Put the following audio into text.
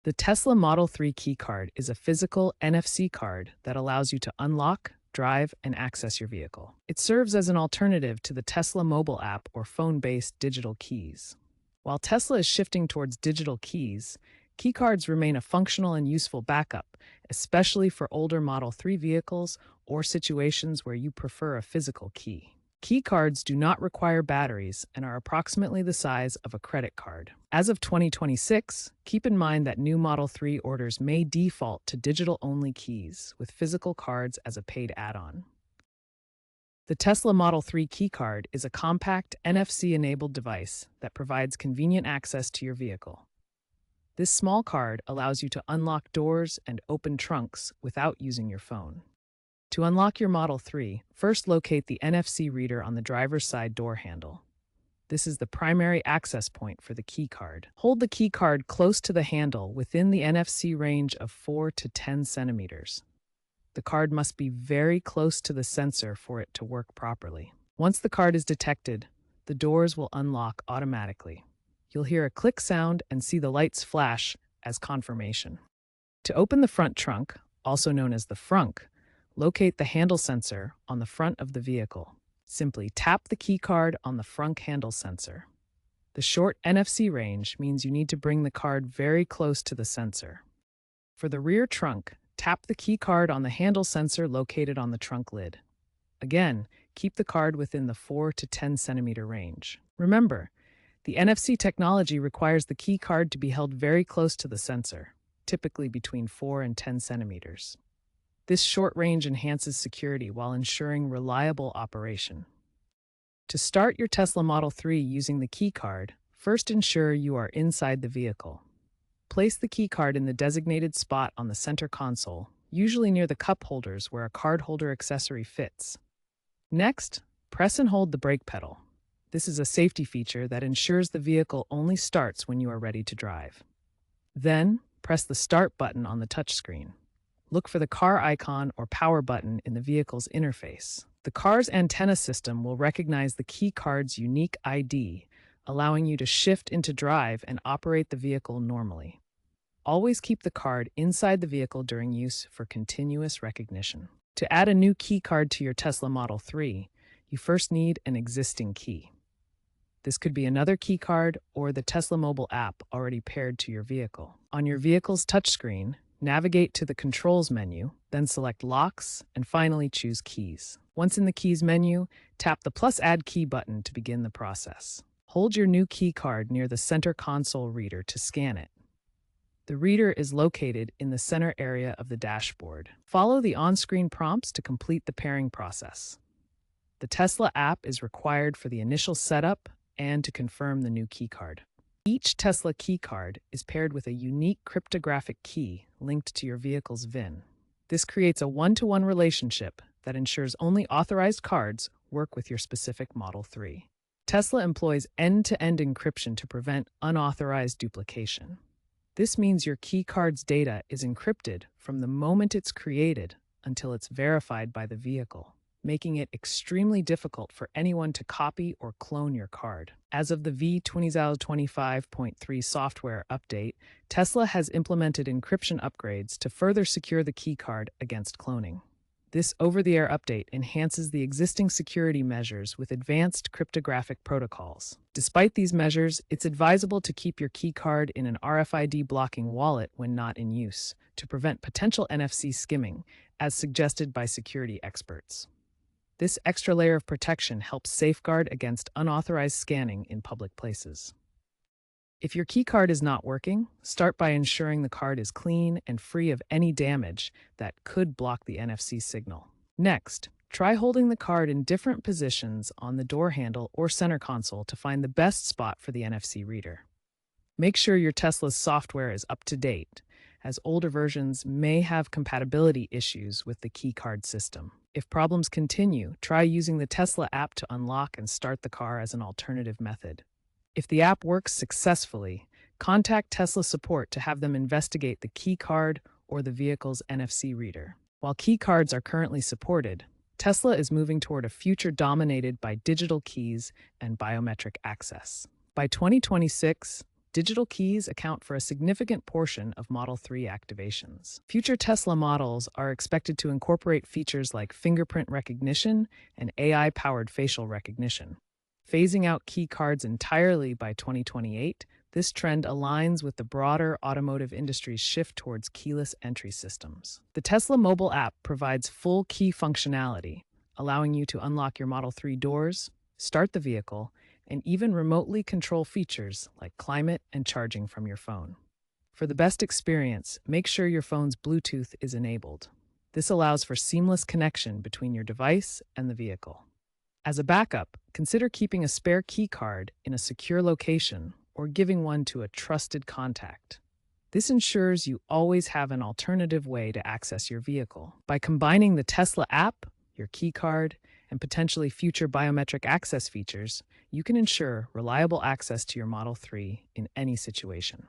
The Tesla Model 3 key card is a physical NFC card that allows you to unlock, drive, and access your vehicle. It serves as an alternative to the Tesla mobile app or phone-based digital keys. While Tesla is shifting towards digital keys, key cards remain a functional and useful backup, especially for older Model 3 vehicles or situations where you prefer a physical key. Key cards do not require batteries and are approximately the size of a credit card. As of 2026, keep in mind that new Model 3 orders may default to digital-only keys, with physical cards as a paid add-on. The Tesla Model 3 key card is a compact NFC-enabled device that provides convenient access to your vehicle. This small card allows you to unlock doors and open trunks without using your phone. To unlock your Model 3, first locate the NFC reader on the driver's side door handle. This is the primary access point for the key card. Hold the key card close to the handle within the NFC range of 4 to 10 centimeters. The card must be very close to the sensor for it to work properly. Once the card is detected, the doors will unlock automatically. You'll hear a click sound and see the lights flash as confirmation. To open the front trunk, also known as the frunk, locate the handle sensor on the front of the vehicle. Simply tap the key card on the front handle sensor. The short NFC range means you need to bring the card very close to the sensor. For the rear trunk, tap the key card on the handle sensor located on the trunk lid. Again, keep the card within the 4 to 10 centimeter range. Remember, the NFC technology requires the key card to be held very close to the sensor, typically between 4 and 10 centimeters. This short range enhances security while ensuring reliable operation. To start your Tesla Model 3 using the key card, first ensure you are inside the vehicle. Place the key card in the designated spot on the center console, usually near the cup holders where a card holder accessory fits. Next, press and hold the brake pedal. This is a safety feature that ensures the vehicle only starts when you are ready to drive. Then, press the Start button on the touchscreen. Look for the car icon or power button in the vehicle's interface. The car's antenna system will recognize the key card's unique ID, allowing you to shift into drive and operate the vehicle normally. Always keep the card inside the vehicle during use for continuous recognition. To add a new key card to your Tesla Model 3, you first need an existing key. This could be another key card or the Tesla mobile app already paired to your vehicle. On your vehicle's touchscreen, navigate to the Controls menu, then select Locks, and finally choose Keys. Once in the Keys menu, tap the plus Add Key button to begin the process. Hold your new key card near the center console reader to scan it. The reader is located in the center area of the dashboard. Follow the on-screen prompts to complete the pairing process. The Tesla app is required for the initial setup and to confirm the new key card. Each Tesla key card is paired with a unique cryptographic key linked to your vehicle's VIN. This creates a one-to-one relationship that ensures only authorized cards work with your specific Model 3. Tesla employs end-to-end encryption to prevent unauthorized duplication. This means your key card's data is encrypted from the moment it's created until it's verified by the vehicle, making it extremely difficult for anyone to copy or clone your card. As of the V2025.3 software update, Tesla has implemented encryption upgrades to further secure the key card against cloning. This over-the-air update enhances the existing security measures with advanced cryptographic protocols. Despite these measures, it's advisable to keep your key card in an RFID blocking wallet when not in use, to prevent potential NFC skimming, as suggested by security experts. This extra layer of protection helps safeguard against unauthorized scanning in public places. If your key card is not working, start by ensuring the card is clean and free of any damage that could block the NFC signal. Next, try holding the card in different positions on the door handle or center console to find the best spot for the NFC reader. Make sure your Tesla's software is up to date, as older versions may have compatibility issues with the key card system. If problems continue, try using the Tesla app to unlock and start the car as an alternative method. If the app works successfully, contact Tesla support to have them investigate the key card or the vehicle's NFC reader. While key cards are currently supported, Tesla is moving toward a future dominated by digital keys and biometric access. By 2026, digital keys account for a significant portion of Model 3 activations. Future Tesla models are expected to incorporate features like fingerprint recognition and AI-powered facial recognition. Phasing out key cards entirely by 2028, this trend aligns with the broader automotive industry's shift towards keyless entry systems. The Tesla mobile app provides full key functionality, allowing you to unlock your Model 3 doors, start the vehicle, and even remotely control features like climate and charging from your phone. For the best experience, make sure your phone's Bluetooth is enabled. This allows for seamless connection between your device and the vehicle. As a backup, consider keeping a spare key card in a secure location or giving one to a trusted contact. This ensures you always have an alternative way to access your vehicle. By combining the Tesla app, your key card, and potentially future biometric access features, you can ensure reliable access to your Model 3 in any situation.